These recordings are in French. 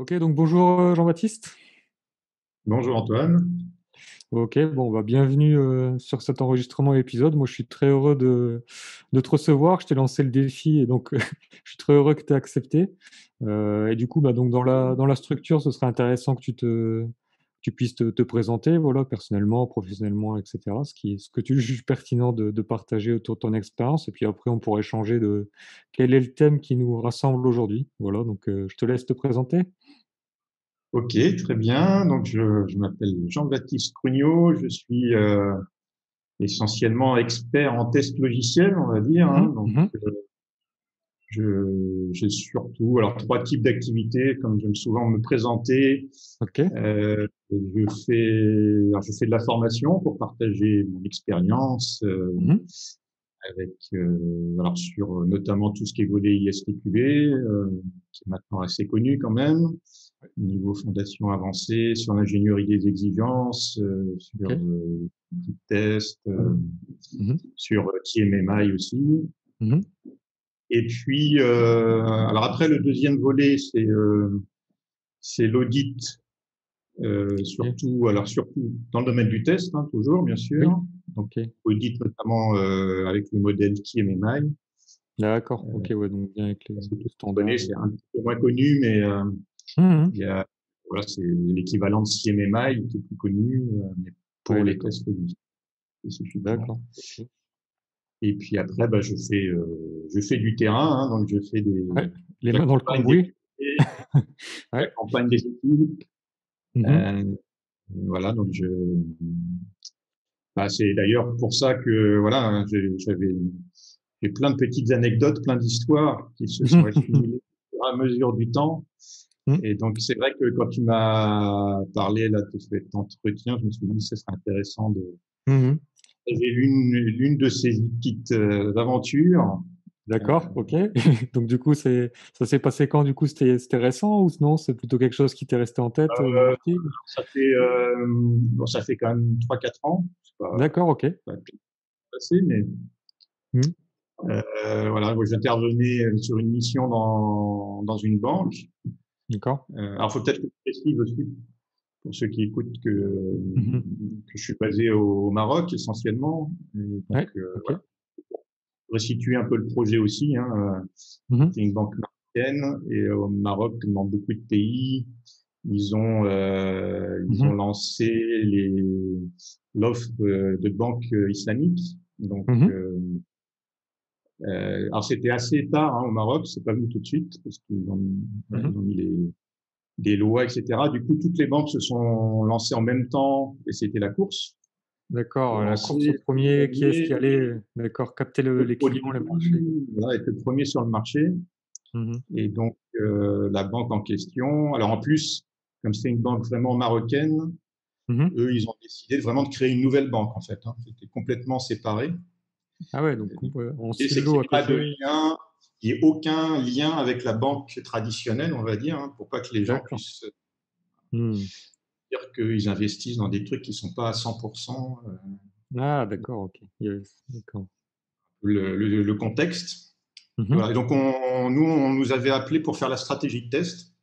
Ok, donc bonjour Jean-Baptiste. Bonjour Antoine. Ok, bon, bah, bienvenue sur cet enregistrement épisode. Moi, je suis très heureux de te recevoir. Je t'ai lancé le défi et donc je suis très heureux que tu aies accepté. Et du coup, bah, donc dans la structure, ce serait intéressant que tu puisses te présenter, voilà, personnellement, professionnellement, etc. Ce que tu juges pertinent de partager autour de ton expérience. Et puis après, on pourrait échanger de quel est le thème qui nous rassemble aujourd'hui. Voilà, donc je te laisse te présenter. Ok, très bien. Donc je m'appelle Jean-Baptiste Crugnot. Je suis essentiellement expert en test logiciel, on va dire, hein. Mhm, Donc mhm. j'ai surtout alors trois types d'activités, comme j'aime souvent me présenter. Ok. Je fais de la formation pour partager mon expérience Mhm. avec alors sur notamment tout ce qui est volet ISTQB, qui est maintenant assez connu quand même. Niveau fondation avancée, sur l'ingénierie des exigences, Ok. sur type test, Mhm. sur TMMI aussi. Mhm. Et puis, alors après, le deuxième volet, c'est l'audit, Ok. surtout dans le domaine du test, hein, toujours, bien Oui. sûr. Donc, Ok. audit notamment avec le modèle TMMI. D'accord. Ok. Ouais. Donc bien avec Parce les que tout le monde connaît, standards. c'est un petit peu moins connu, mais Mhm. il y a, voilà, c'est l'équivalent de CMMI qui est plus connu, mais Ouais. pour les D'accord. tests audit spécifiquement. D'accord. Ok. Et puis après, bah, je fais du terrain, hein, donc Ouais. Les mains dans le j'accompagne des cambouis. métiers, Ouais. j'accompagne des équipes. Mhm. Euh, voilà, bah, c'est d'ailleurs pour ça que voilà, hein, j'ai plein de petites anecdotes, plein d'histoires qui se sont accumulées au fur et à mesure du temps. Mhm. Et donc c'est vrai que quand tu m'as parlé là de cet entretien, je me suis dit que ce serait intéressant de Mhm. partager l'une de ces petites aventures. D'accord. Ok. Donc du coup, ça s'est passé quand? Du coup, c'était récent ou non? C'est plutôt quelque chose qui t'est resté en tête, marqué? Ça fait quand même 3 4 ans. C'est D'accord. Ok. pas tout passé, mais Mhm. voilà, moi, j'intervenais sur une mission dans une banque. D'accord. Alors, faut peut-être que je précise aussi pour ceux qui écoutent Mhm. que je suis basé au Maroc essentiellement. Et donc, Ouais. Ok. voilà, pour resituer un peu le projet aussi, hein. Mhm. C'est une banque marocaine et au Maroc, comme dans beaucoup de pays, ils ont Mhm. lancé l'offre de banque islamique. Donc, Mhm. alors c'était assez tard hein, au Maroc, c'est pas venu tout de suite parce voilà, Mhm. ils ont mis des lois, etc. Du coup, toutes les banques se sont lancées en même temps et c'était la course D'accord. pour La lancer course au le premier, qui est-ce qui premier, allait, d'accord, capter le les clients, produit, les marchés. voilà, être le premier sur le marché. Mhm. Et donc, la banque en question, alors en plus, comme c'est une banque vraiment marocaine, Mhm. eux, ils ont décidé vraiment de créer une nouvelle banque, en fait, hein. C'était complètement séparé. Ah ouais, donc en L'idée, c'est qu'il silo n'y à ait pas de côté. lien, qu'il n'y ait aucun lien avec la banque traditionnelle, on va dire, hein, pour pas que les gens D'accord. puissent Hmm. dire qu'ils investissent dans des trucs qui sont pas à 100% Ah, d'accord, ok. Yes, d'accord. le contexte. Mhm. Voilà. Et donc, on nous avait appelé pour faire la stratégie de test.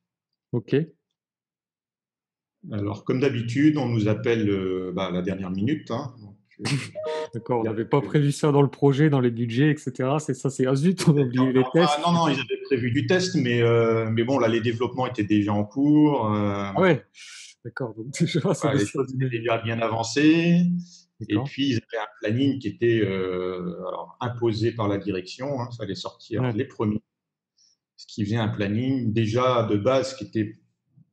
Ok, Alors, comme d'habitude, on nous appelle bah, à la dernière minute, hein. Donc, d'accord. On il y n'avait pas avait- prévu ça dans le projet, dans les budgets, etc. C'est ça, c'est ah zut, on a oublié les tests. non, non, ils avaient prévu du test, mais bon, là, les développements étaient déjà en cours. Ah ouais, d'accord. Donc déjà, ça Voilà, les ça choses étaient devenait. déjà bien avancées. Et D'accord. puis, ils avaient un planning qui était alors, imposé par la direction. Hein, il fallait sortir Ouais, les premiers, ce qui faisait un planning déjà de base qui était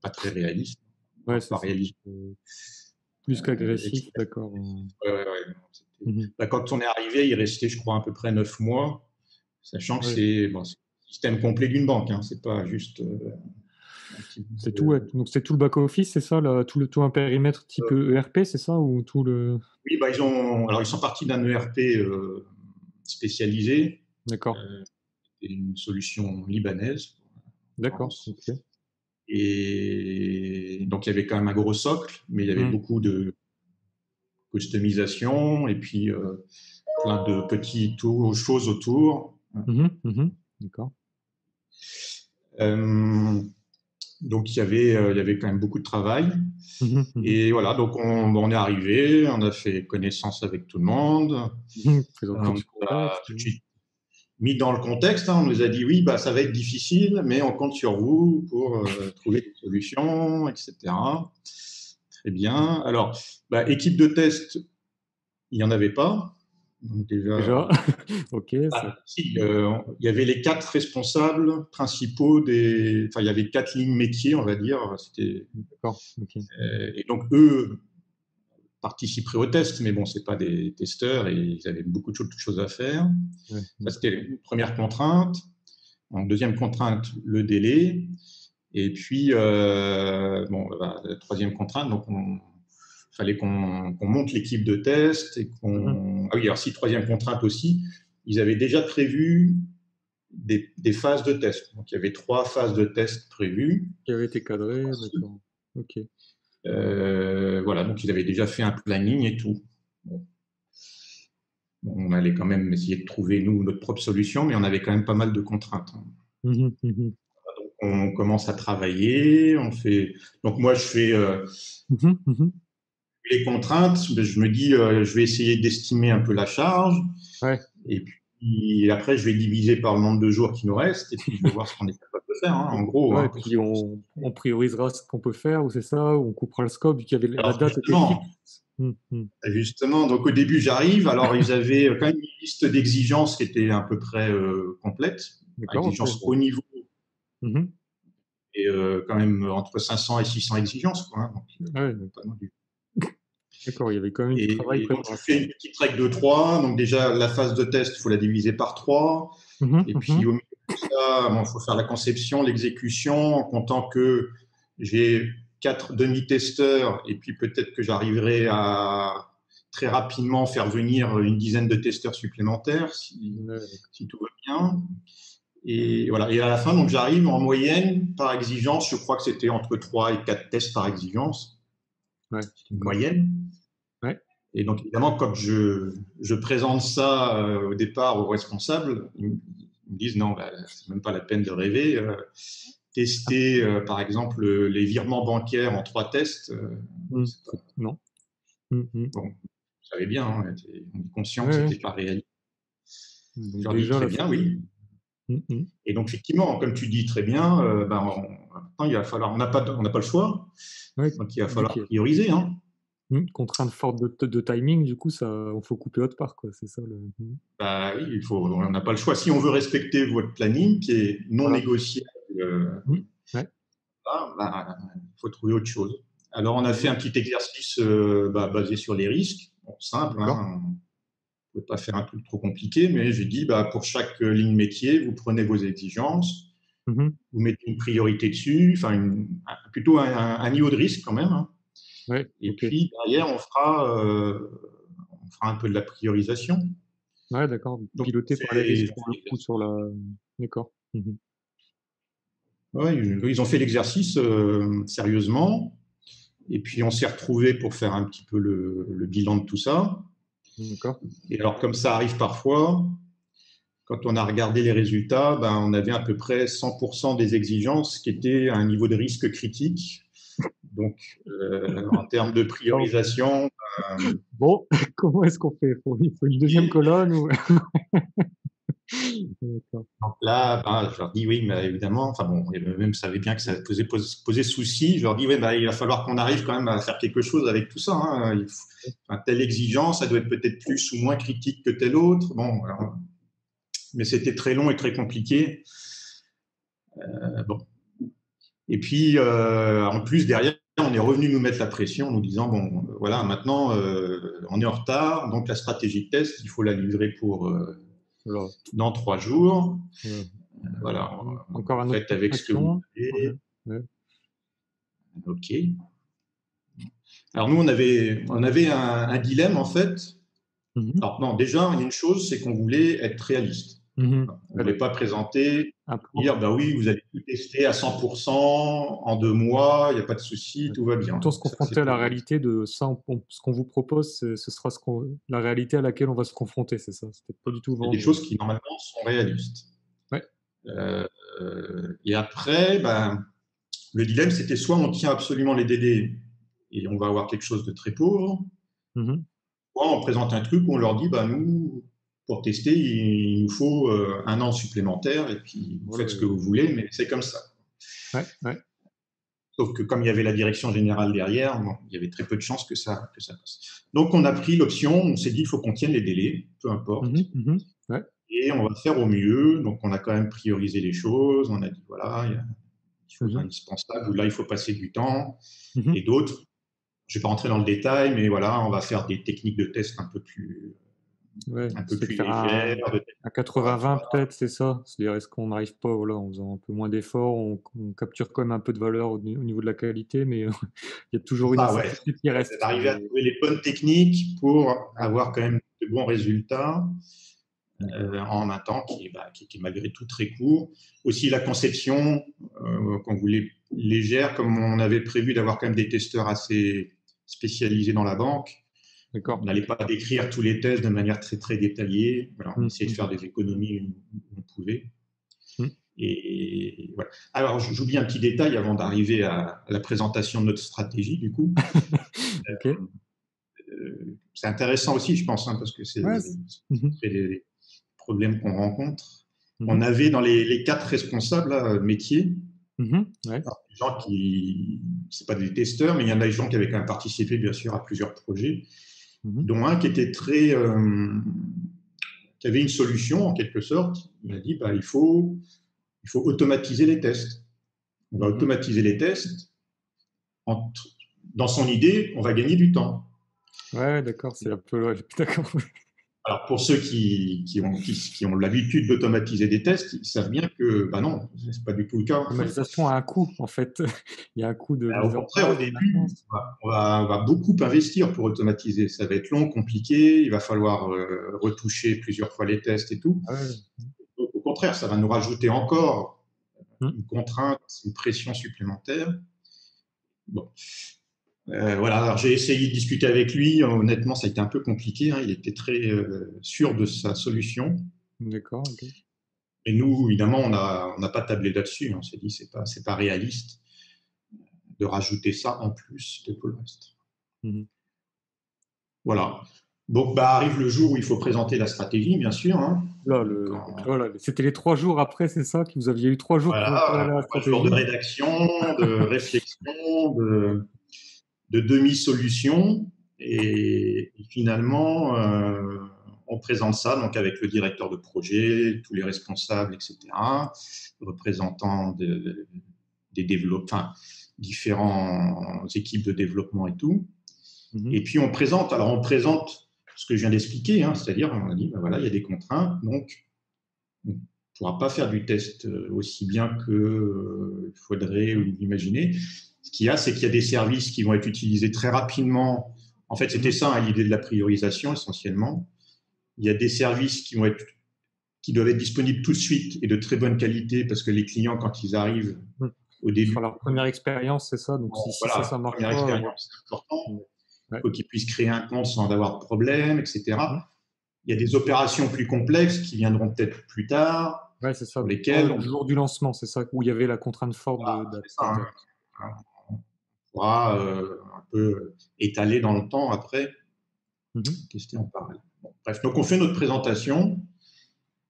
pas très réaliste, ouais, voire c'est pas ça. réaliste. Plus qu'agressif, Excessif. d'accord. Ouais, ouais, ouais, non, Mhm. bah, quand on est arrivé, il restait, je crois, à peu près 9 mois, sachant que Ouais. c'est bon, c'est le système complet d'une banque. Hein, c'est pas juste un petit bout C'est tout, ouais. de. Donc c'est tout le back-office, c'est ça, là, tout un périmètre type ERP, c'est ça, ou tout le. Oui, bah, alors ils sont partis d'un ERP spécialisé, D'accord. euh, une solution libanaise, en D'accord. l'occurrence. Ok. Et donc, il y avait quand même un gros socle, mais il y avait Mhm. beaucoup de customisation et puis plein de petites choses autour. Mhm. Mhm. D'accord. Euh, Donc il y avait quand même beaucoup de travail. Mhm, mhm, Et voilà, donc on est arrivé, on a fait connaissance avec tout le monde, mhm. Présenter on du nous a contexte. tout de suite mis dans le contexte, hein, on nous a dit oui, bah, ça va être difficile, mais on compte sur vous pour trouver des solutions, etc. Très bien. Alors, bah, équipe de test, il n'y en avait pas. Donc déjà, Déjà, ok, ça. si, il y avait les 4 responsables principaux des. Enfin, il y avait 4 lignes métiers, on va dire. C'était, D'accord, ok. et donc, eux participeraient au test, mais bon, ce pas des testeurs et ils avaient beaucoup de choses à faire. Ouais, Ça, d'accord. c'était une première contrainte. Donc, deuxième contrainte, le délai. Et puis, bon, la troisième contrainte, donc fallait qu'on monte l'équipe de test et Mhm. qu'on. Ah oui, alors si troisième contrainte aussi, ils avaient déjà prévu des phases de test. Donc il y avait 3 phases de test prévues. Qui avait été cadré, d'accord. Ok. Voilà, donc ils avaient déjà fait un planning et tout. Bon, on allait quand même essayer de trouver nous notre propre solution, mais on avait quand même pas mal de contraintes, hein. Mhm, mhm. On commence à travailler, on fait. Donc moi je fais Mhm, mhm. les contraintes, je me dis, je vais essayer d'estimer un peu la charge, Ouais. et puis après, je vais diviser par le nombre de jours qui nous restent, et puis je vais voir ce qu'on est capable de faire, hein, en gros, Ouais, et hein. puis on priorisera ce qu'on peut faire, ou c'est ça, ou on coupera le scope, vu qu'il y avait la Alors date était fixe. justement, donc au début, j'arrive, alors ils avaient quand même une liste d'exigences qui était à peu près complète, D'accord, ok. exigences Bon. haut niveau, Mhm. et quand même entre 500 et 600 exigences, quoi, hein, donc, Ouais, pas non plus. d'accord, il y avait quand même du travail Et donc, tu fais préparation. une petite règle de 3. Donc, déjà, la phase de test, il faut la diviser par 3. Mhm, Et puis, mhm. au milieu de tout ça, il faut faire la conception, l'exécution, en comptant que j'ai 4 demi-testeurs et puis peut-être que j'arriverai à très rapidement faire venir une dizaine de testeurs supplémentaires Ouais, si tout va bien. Et voilà. Et à la fin, donc, j'arrive en moyenne par exigence. Je crois que c'était entre 3 et 4 tests par exigence. ouais, C'est une d'accord. moyenne. Ouais. Et donc, évidemment, quand je présente ça au départ aux responsables, ils me disent non, bah, c'est même pas la peine de rêver. Tester, par exemple, les virements bancaires en 3 tests, c'est pas. Non. Mhm. Bon, vous savez bien, hein, on est conscient Ouais, que ouais. c'était pas réel. Je Donc leur dis déjà très la bien, phase. oui. Mhm. Et donc, effectivement, comme tu dis très bien, maintenant, il va falloir, on n'a pas le choix, Ouais, donc il va vu falloir qu'il y a prioriser, hein. contrainte forte de timing, du coup, ça, on faut couper autre part, quoi. C'est ça le. Bah oui, on n'a pas le choix. Si on veut respecter votre planning, qui est non Voilà. négociable, Ouais. il faut trouver autre chose. Alors, on a fait un petit exercice basé sur les risques. Bon, simple, D'accord. hein, on ne peut pas faire un truc trop compliqué, mais j'ai dit, pour chaque ligne métier, vous prenez vos exigences, Mhm. vous mettez une priorité dessus, enfin, plutôt un niveau de risque quand même, hein. Ouais, Et ok. puis, derrière, on fera un peu de la priorisation. Ouais, d'accord. Donc, Piloté par les risques pour le coup sur la. D'accord. Mhm. ouais, ils ont fait l'exercice sérieusement. Et puis, on s'est retrouvés pour faire un petit peu le bilan de tout ça. D'accord. Et alors, comme ça arrive parfois, quand on a regardé les résultats, on avait à peu près 100% des exigences qui étaient à un niveau de risque critique. Donc, en termes de D'accord. priorisation, Bon, comment est-ce qu'on fait? Il faut une deuxième colonne ou. D'accord. donc là, je leur dis oui, mais évidemment, enfin bon, eux-mêmes savaient bien que ça posait souci. Je leur dis, ouais, il va falloir qu'on arrive quand même à faire quelque chose avec tout ça, hein. Telle exigence, ça doit être peut-être plus ou moins critique que telle autre. Bon, alors, mais c'était très long et très compliqué. Bon. Et puis, en plus, derrière, on est revenu nous mettre la pression en nous disant, bon, voilà, maintenant, on est en retard, donc la stratégie de test, il faut la livrer pour Voilà. dans 3 jours. Voilà. Voilà, Encore un autre faites coup de avec ce que vous pression. Ouais. avez. Ouais. OK. Alors nous, on avait un dilemme en fait. Mhm. Alors non, déjà, il y a une chose, c'est qu'on voulait être réaliste. Mhm. On ne Ouais, voulait pas d'accord. présenter, Un plan. dire, bah oui, vous allez tout tester à 100% en 2 mois, il n'y a pas de souci, Ouais. tout va bien. Plutôt se Donc ça, confronter à la c'était. réalité de ça, ce qu'on vous propose, ce sera la réalité à laquelle on va se confronter, c'est ça. C'était pas du tout C'est des vendre. choses qui normalement sont réalistes. Ouais. Et après, Le dilemme, c'était soit on tient absolument les délais et on va avoir quelque chose de très pauvre, Mhm. soit on présente un truc où on leur dit, bah, nous, pour tester, il nous faut 1 an supplémentaire et puis vous Voilà, faites ce que vous voulez, mais c'est comme ça. ouais, ouais. Sauf que comme il y avait la direction générale derrière, bon, il y avait très peu de chances que ça passe. Donc on a pris l'option, on s'est dit, il faut qu'on tienne les délais, peu importe, Mhm, mhm. Ouais. et on va faire au mieux. Donc on a quand même priorisé les choses, on a dit, voilà, il y a des choses Mhm. indispensables, où là, il faut passer du temps, Mhm. et d'autres, je ne vais pas rentrer dans le détail, mais voilà, on va faire des techniques de test Ouais, un peu c'est de plus faire légères, de test un 80-20 laboratoire. peut-être, c'est ça? C'est-à-dire, est-ce qu'on n'arrive pas, voilà, en faisant un peu moins d'efforts, on capture quand même un peu de valeur au niveau de la qualité, mais il y a toujours une Ah ouais, incertitude qui c'est reste. d'arriver à trouver les bonnes techniques pour avoir quand même de bons résultats en un temps qui est malgré tout très court. Aussi la conception, qu'on voulait légère, comme on avait prévu d'avoir quand même des testeurs assez spécialisés dans la banque. On D'accord, n'allait ok. pas décrire tous les tests de manière très très détaillée. Voilà, on essayait de faire Mhm. des économies où on pouvait. Mhm. Et voilà. Alors j'oublie un petit détail avant d'arriver à la présentation de notre stratégie du coup. Ok. C'est intéressant aussi, je pense, hein, parce que c'est Ouais. Mhm. les problèmes qu'on rencontre. On Mhm. avait dans les 4 responsables là, métiers, Mhm. Ouais. alors, des gens qui, c'est pas des testeurs, mais il y en a des gens qui avaient quand même participé, bien sûr, à plusieurs projets, Mhm. dont un qui était très, qui avait une solution en quelque sorte. Il a dit, bah, il faut automatiser les tests. On va Mhm. automatiser les tests. En, dans son idée, on va gagner du temps. Ouais, d'accord, c'est un peu, ouais, d'accord. Alors pour ceux qui ont l'habitude d'automatiser des tests, ils savent bien que bah non, c'est pas du tout le cas. L'automatisation a un coût, en fait. Il y a un coût de Au mise en contraire, au place, de début, maintenance. on va beaucoup investir pour automatiser. Ça va être long, compliqué, il va falloir retoucher plusieurs fois les tests et tout. Ouais. Donc, au contraire, ça va nous rajouter encore Mhm. une contrainte, une pression supplémentaire. Bon. Voilà, alors j'ai essayé de discuter avec lui. Honnêtement, ça a été un peu compliqué, hein. Il était très sûr de sa solution. D'accord, ok. Et nous, évidemment, on n'a pas tablé là-dessus. On s'est dit, c'est pas réaliste de rajouter ça en plus de tout le reste. Mhm. Voilà. Donc, bah, arrive le jour où il faut présenter la stratégie, bien sûr, hein. Là, donc Quand, voilà, c'était les 3 jours après, c'est ça, que vous aviez eu 3 jours pour préparer voilà, la 3 jours de stratégie. rédaction, de réflexion, de demi-solution. Et finalement, on présente ça donc avec le directeur de projet, tous les responsables, etc., représentants des développeurs, enfin, différentes équipes de développement et tout. Mhm. Et puis on présente, alors on présente ce que je viens d'expliquer, hein, c'est-à-dire on a dit, ben voilà, il y a des contraintes, donc on ne pourra pas faire du test aussi bien qu'il faudrait l'imaginer. Ce qu'il y a, c'est qu'il y a des services qui vont être utilisés très rapidement. En fait, c'était Mhm. ça, hein, l'idée de la priorisation essentiellement. Il y a des services qui doivent être disponibles tout de suite et de très bonne qualité parce que les clients, quand ils arrivent Mhm. au Ce sera début, leur première expérience, c'est ça. Donc bon, si ça, voilà, ça marche première pas, expérience, c'est important. Il ouais. faut qu'ils puissent créer un compte sans avoir de problème, Mhm. etc. Il y a des opérations plus complexes qui viendront peut-être plus tard, Ouais, c'est ça. sur Donc, pas lesquelles le jour du lancement, c'est ça, où il y avait la contrainte forte de date. c'est ça, Exact. hein, on pourra un peu étaler dans le temps après, Mhm. tester en parallèle. Bon, bref, donc on fait notre présentation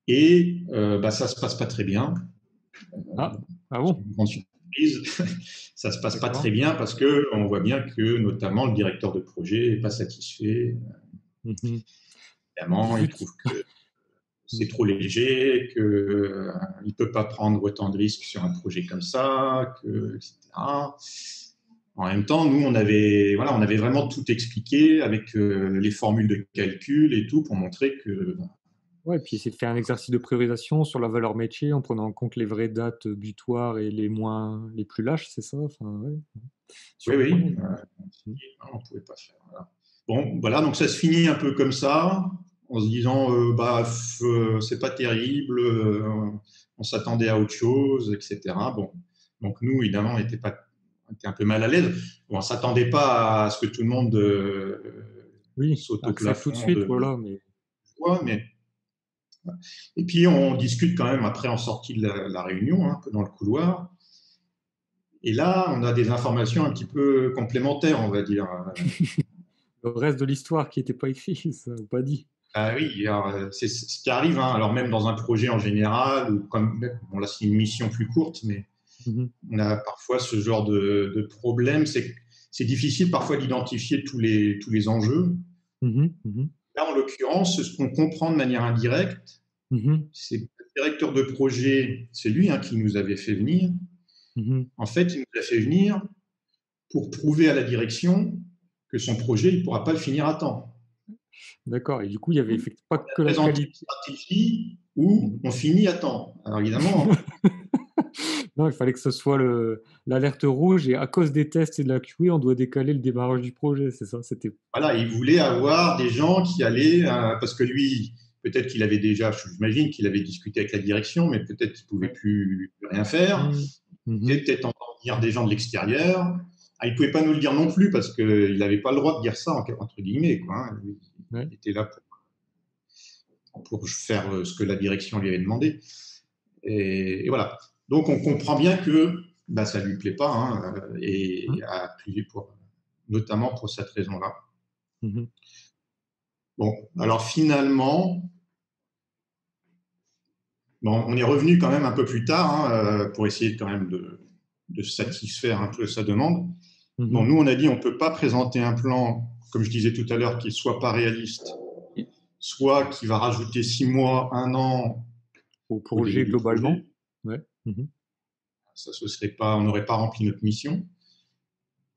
et bah, ça se passe pas très bien. Ah, ah C'est bon, une grande surprise. Ça se passe pas très d'accord. bien parce que on voit bien que notamment le directeur de projet est pas satisfait. Mhm. Évidemment, il Zut. trouve que c'est Mhm. trop léger, qu'il ne peut pas prendre autant de risques sur un projet comme ça, etc. En même temps, nous, voilà, on avait vraiment tout expliqué avec les formules de calcul et tout pour montrer que, Ouais, et puis essayer de faire un exercice de priorisation sur la valeur métier en prenant en compte les vraies dates butoirs et les plus lâches, c'est ça? Enfin, ouais, oui, surprenant. oui, Mhm. on ne pouvait pas faire. Voilà. Bon, voilà, donc ça se finit un peu comme ça, en se disant, bah, c'est pas terrible, on s'attendait à autre chose, etc. Bon, donc nous, évidemment, on était un peu mal à l'aise. Bon, on s'attendait pas à ce que tout le monde Oui, saute au accepte tout de plafond suite, de voilà, mais joie, mais et puis on discute quand même après en sortie de la réunion, hein, un peu dans le couloir. Et là, on a des informations un petit peu complémentaires, on va dire. Le reste de l'histoire qui n'était pas écrit, ça, ou pas dit. Ah oui, alors, c'est ce qui arrive, hein. Alors même dans un projet en général, ou comme, bon là c'est une mission plus courte, mais Mhm, on a parfois ce genre de problème. C'est difficile parfois d'identifier tous les enjeux. mhm, mhm, Là, en l'occurrence, ce qu'on comprend de manière indirecte, mhm, c'est que le directeur de projet, c'est lui hein, qui nous avait fait venir. mhm. En fait, il nous a fait venir pour prouver à la direction que son projet, il ne pourra pas le finir à temps. D'accord. Et du coup, il y avait effectivement pas On a que la présenté une qualité. stratégie où Mhm. on finit à temps. Alors évidemment, Non, il fallait que ce soit l'alerte rouge et à cause des tests et de la QA, on doit décaler le démarrage du projet, c'est ça? C'était. voilà, il voulait avoir des gens qui allaient, parce que lui, peut-être qu'il avait déjà, j'imagine qu'il avait discuté avec la direction, mais peut-être qu'il ne pouvait Ouais. plus rien faire. Mhm, Il mhm. devait peut-être entendre dire des gens de l'extérieur. Ah, il ne pouvait pas nous le dire non plus parce qu'il n'avait pas le droit de dire ça, entre guillemets. Quoi, hein. Ouais. Il était là pour faire ce que la direction lui avait demandé. Et voilà. Donc on comprend bien que bah, ça ne lui plaît pas, hein, et Mhm, a appuyé notamment pour cette raison-là. mhm. Bon, alors finalement, bon, on est revenu quand même un peu plus tard hein, pour essayer quand même de satisfaire un peu sa demande. Bon, Mhm. nous, on a dit on ne peut pas présenter un plan, comme je disais tout à l'heure, qui ne soit pas réaliste, soit qui va rajouter 6 mois, un an Au au délai projet du projet. globalement. Ouais. Mhm. Ça, ce serait pas, on n'aurait pas rempli notre mission.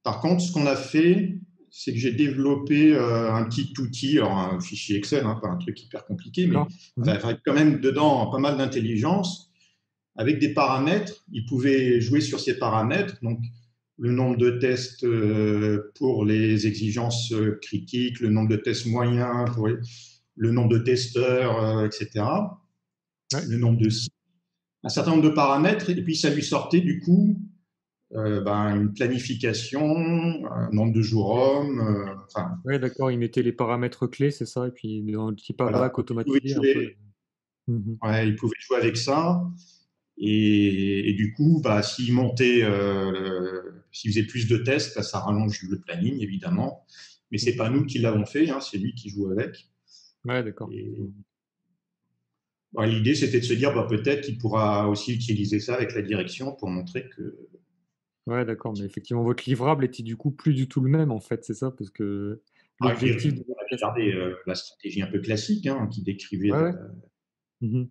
Par contre, ce qu'on a fait, c'est que j'ai développé un petit outil, alors un fichier Excel, hein, pas un truc hyper compliqué, mais D'accord. voilà, Mhm. avec quand même dedans pas mal d'intelligence, avec des paramètres. Il pouvait jouer sur ces paramètres, donc le nombre de tests pour les exigences critiques, le nombre de tests moyens pour le nombre de testeurs, etc. Ouais. Le nombre de sites, un certain nombre de paramètres, et puis ça lui sortait du coup une planification, un nombre de jours hommes, enfin Ouais, d'accord, il mettait les paramètres clés, c'est ça, et puis dans le petit voilà. playback Donc, il pouvait automatisé un peu. jouer, Mhm. ouais, il pouvait jouer avec ça. Et du coup, bah, s'il faisait plus de tests, bah, ça rallonge le planning, évidemment. Mais c'est Mhm. pas nous qui l'avons fait, hein, c'est lui qui joue avec. Ouais, d'accord. Et Mhm. bah, l'idée, c'était de se dire, bah, peut-être qu'il pourra aussi utiliser ça avec la direction pour montrer que. Ouais, d'accord, mais effectivement, votre livrable était du coup plus du tout le même, en fait, c'est ça, parce que Ah, l'objectif de on votre avait test. gardé la stratégie un peu classique hein, qui décrivait. Ouais, ouais. Mhm.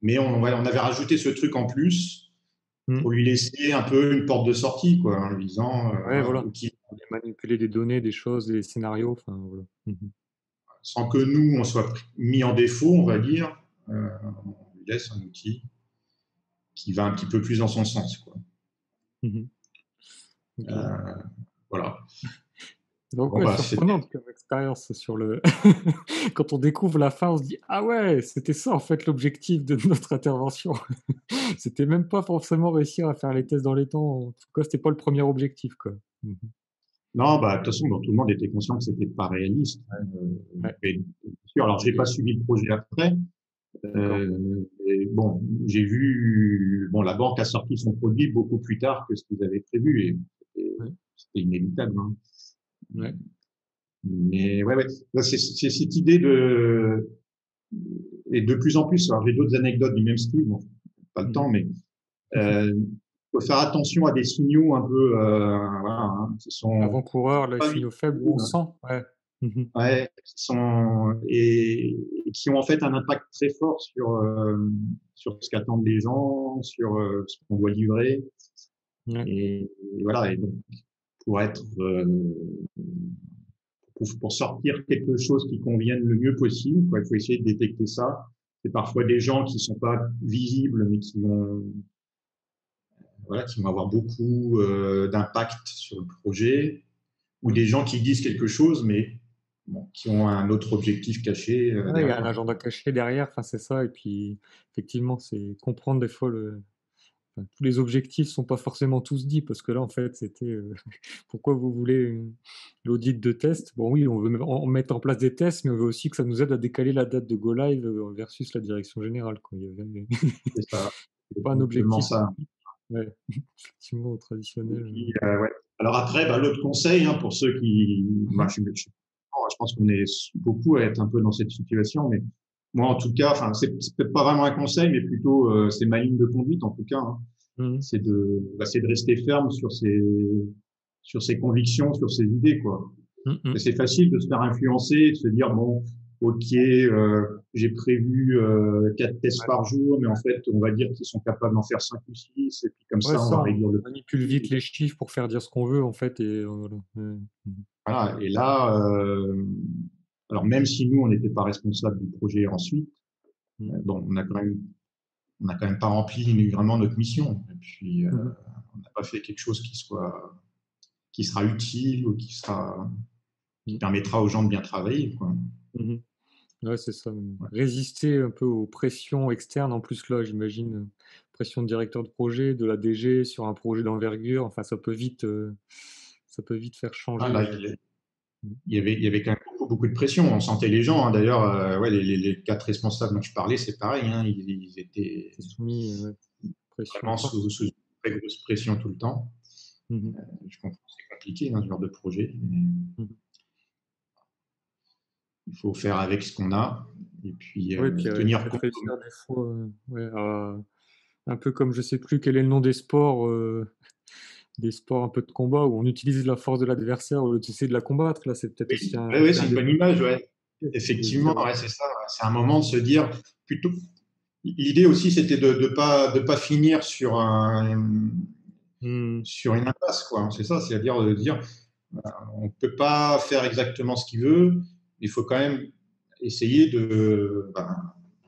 Mais on avait rajouté ce truc en plus Mhm. pour lui laisser un peu une porte de sortie, quoi, en lui disant, Ouais, voilà, voilà. outil, Manipuler des données, des choses, des scénarios, enfin, voilà. Mhm. sans que nous, on soit mis en défaut, on va dire, on lui laisse un outil qui va un petit peu plus dans son sens. Quoi. Mhm. Ok. Voilà. Donc, Bon, ouais, bah, surprenante comme expérience sur le. Quand on découvre la fin, on se dit, ah ouais, c'était ça en fait l'objectif de notre intervention. C'était même pas forcément réussir à faire les tests dans les temps. En tout cas, c'était pas le premier objectif, quoi. Mhm. non, bah, de toute façon, bon, tout le monde était conscient que c'était pas réaliste. Hein, Ouais, et, bien sûr, alors, j'ai pas suivi le projet après. d'accord. Et bon, j'ai vu, bon, la banque a sorti son produit beaucoup plus tard que ce qu'ils avaient prévu et Ouais, c'était inévitable. Hein. ouais. Mais ouais, ouais. C'est cette idée de et de plus en plus. Alors j'ai d'autres anecdotes du même style, bon, pas le Mhm. temps, mais faut faire attention à des signaux un peu, voilà, hein, qui sont Avant-coureur, les pas signaux faibles visibles, où on hein, sent. Ouais. Mhm. ouais, et qui ont en fait un impact très fort sur ce qu'attendent les gens, sur ce qu'on doit livrer. Ouais. Et voilà. Et donc pour être pour sortir quelque chose qui convienne le mieux possible, quoi, il faut essayer de détecter ça. C'est parfois des gens qui sont pas visibles, mais qui vont, voilà, qui vont avoir beaucoup d'impact sur le projet, ou Mhm. des gens qui disent quelque chose, mais bon, qui ont un autre objectif caché Ouais, il y a un derrière. agenda caché derrière, enfin, c'est ça. Et puis, effectivement, c'est comprendre des fois enfin, tous les objectifs sont pas forcément tous dits parce que là, en fait, c'était pourquoi vous voulez l'audit de test. Bon, oui, on veut mettre en place des tests, mais on veut aussi que ça nous aide à décaler la date de go live versus la direction générale, quoi. Il y avait C'est ça, c'est c'est pas un exactement objectif. ça. Ouais, effectivement, au Et traditionnel. puis, ouais. Alors après, bah, l'autre conseil, hein, pour ceux qui, bah, Mhm. je pense qu'on est beaucoup à être un peu dans cette situation, mais moi, en tout cas, enfin, c'est peut-être pas vraiment un conseil, mais plutôt, c'est ma ligne de conduite, en tout cas, hein. Mhm. C'est de rester ferme sur ses convictions, sur ses idées, quoi. Et Mhm. c'est facile de se faire influencer, de se dire, bon, ok, j'ai prévu 4 tests par jour, mais en fait, on va dire qu'ils sont capables d'en faire 5 ou 6, et puis comme Ouais, ça, on ça, va on réduire le manipule vite prix. les chiffres pour faire dire ce qu'on veut, en fait, et voilà. Ouais. Mhm. Voilà. Et là, alors même si nous, on n'était pas responsable du projet ensuite, Mhm. bon, on n'a quand même pas rempli vraiment notre mission. Et puis, Mhm. on n'a pas fait quelque chose qui sera utile ou qui Mhm. permettra aux gens de bien travailler, quoi. Mhm. Ouais, c'est ça. Ouais. Résister un peu aux pressions externes. En plus, là, j'imagine, pression de directeur de projet, de la DG sur un projet d'envergure. Enfin, ça peut vite faire Ah, changer. là, Mhm. il y avait quand même beaucoup de pression. On sentait les gens, hein. D'ailleurs, ouais, les 4 responsables dont je parlais, c'est pareil, hein. Ils étaient C'est soumis, ouais, pression vraiment forte. sous une très grosse pression tout le temps. Mhm. Je comprends que c'est compliqué, hein, ce genre de projet. Mais Mhm. il faut faire avec ce qu'on a et puis Ouais, puis tenir peut-être compte. réussir des fois, ouais, un peu comme je sais plus quel est le nom des sports un peu de combat où on utilise la force de l'adversaire au lieu d'essayer de la combattre. Là, c'est peut-être aussi Oui, ouais, ouais, c'est c'est un une des bonne image, ouais. de se dire. Effectivement, ouais, c'est ça. Ouais. C'est un moment de se dire plutôt. L'idée aussi, c'était de pas finir Hmm, sur une impasse, quoi. C'est ça, c'est-à-dire de dire on ne peut pas faire exactement ce qu'il veut. Il faut quand même essayer de. Ben,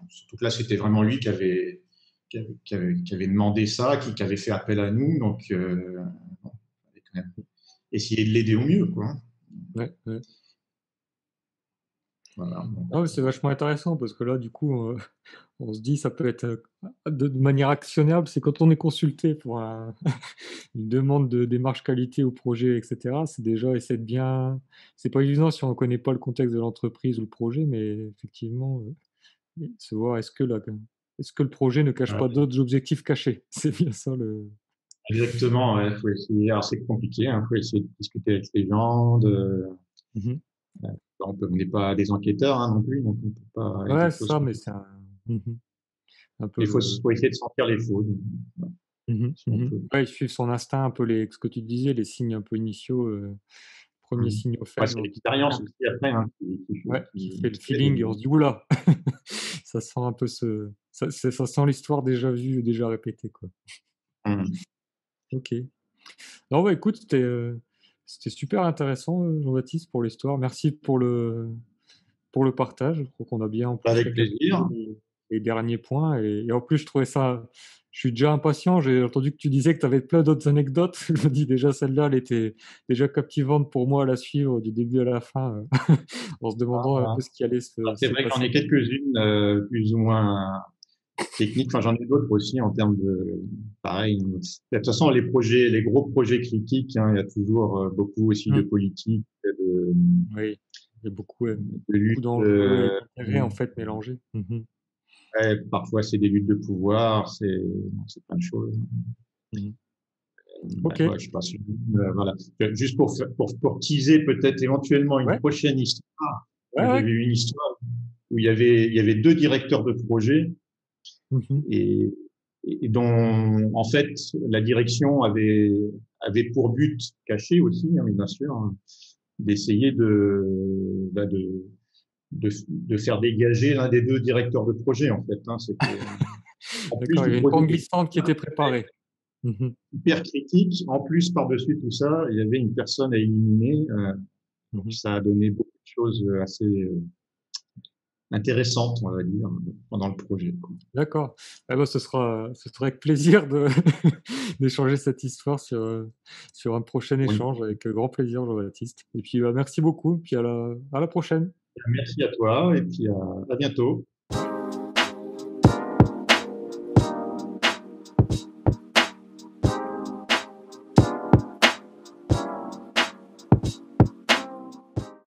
surtout que là, c'était vraiment lui qui avait demandé ça, qui avait fait appel à nous. Donc, bon, il fallait quand même essayer de l'aider au mieux, quoi. ouais, ouais. Voilà. Donc, Ah ouais, c'est vachement intéressant parce que là, du coup, on se dit ça peut être de manière actionnable, c'est quand on est consulté pour une demande de démarche qualité au projet, etc. C'est déjà essayer de bien. C'est pas évident si on ne connaît pas le contexte de l'entreprise ou le projet, mais effectivement, se voir est-ce que le projet ne cache pas d'autres objectifs cachés? C'est bien ça le. exactement, ouais, faut essayer. Alors c'est compliqué, hein, faut essayer de discuter avec les gens. Mhm. On n'est pas des enquêteurs, hein, non plus, donc on peut pas Ouais, dire c'est choses ça, mais compliquées. c'est un peu Il le. faut essayer de sentir les choses, Mhm, si on mhm. peut. Ouais, suivre son instinct, un peu ce que tu disais, les signes un peu initiaux, premiers Mm. signaux Ouais, faibles. c'est On se dit, l'expérience tiens, aussi après, hein, ouais, qui fait le qui aide. feeling et on se dit, oula, ça sent un peu ça sent l'histoire déjà vue, déjà répétée, quoi. Mm. Ok. Non, bah écoute, c'était super intéressant, Jean-Baptiste, pour l'histoire. Merci pour le partage. Je crois qu'on a bien en plus Avec récapitulé plaisir. les derniers points. Et en plus, je trouvais ça. Je suis déjà impatient. J'ai entendu que tu disais que tu avais plein d'autres anecdotes. Je me dis déjà, celle-là, elle était déjà captivante pour moi à la suivre du début à la fin, en se demandant un Voilà. peu ce qui allait C'est se vrai que j'en passer. ai quelques-unes plus ou moins techniques. Enfin, j'en ai d'autres aussi en termes de pareil. De toute façon, les gros projets critiques, hein, il y a toujours beaucoup aussi de Mm. politique, Oui, il y a de beaucoup lutte. d'enjeux et d'intérêts en fait mélangés. Mhm. Ouais, parfois, c'est des luttes de pouvoir, c'est plein de choses. Mhm. Ben, Ok. ouais, je sais pas si, voilà. Juste pour teaser peut-être éventuellement une Ouais, prochaine histoire. ouais, Moi, j'ai ouais. vu une histoire où il y avait 2 directeurs de projet Mhm. et, et dont, en fait, la direction avait pour but caché aussi, hein, bien sûr, hein, d'essayer de faire dégager l'un des 2 directeurs de projet, en fait. Hein. C'était, en plus D'accord, il y du avait une projet pente qui était glissante qui était préparée. Mhm. hyper critique, en plus, par-dessus tout ça, il y avait une personne à éliminer. Donc, Mhm. ça a donné beaucoup de choses assez intéressantes, on va dire, pendant le projet, quoi. D'accord. Ah bah, ce sera avec plaisir de d'échanger cette histoire sur un prochain Bon, échange avec grand plaisir, Jean-Baptiste. Et puis, bah, merci beaucoup, puis à la prochaine. merci à toi et puis à bientôt.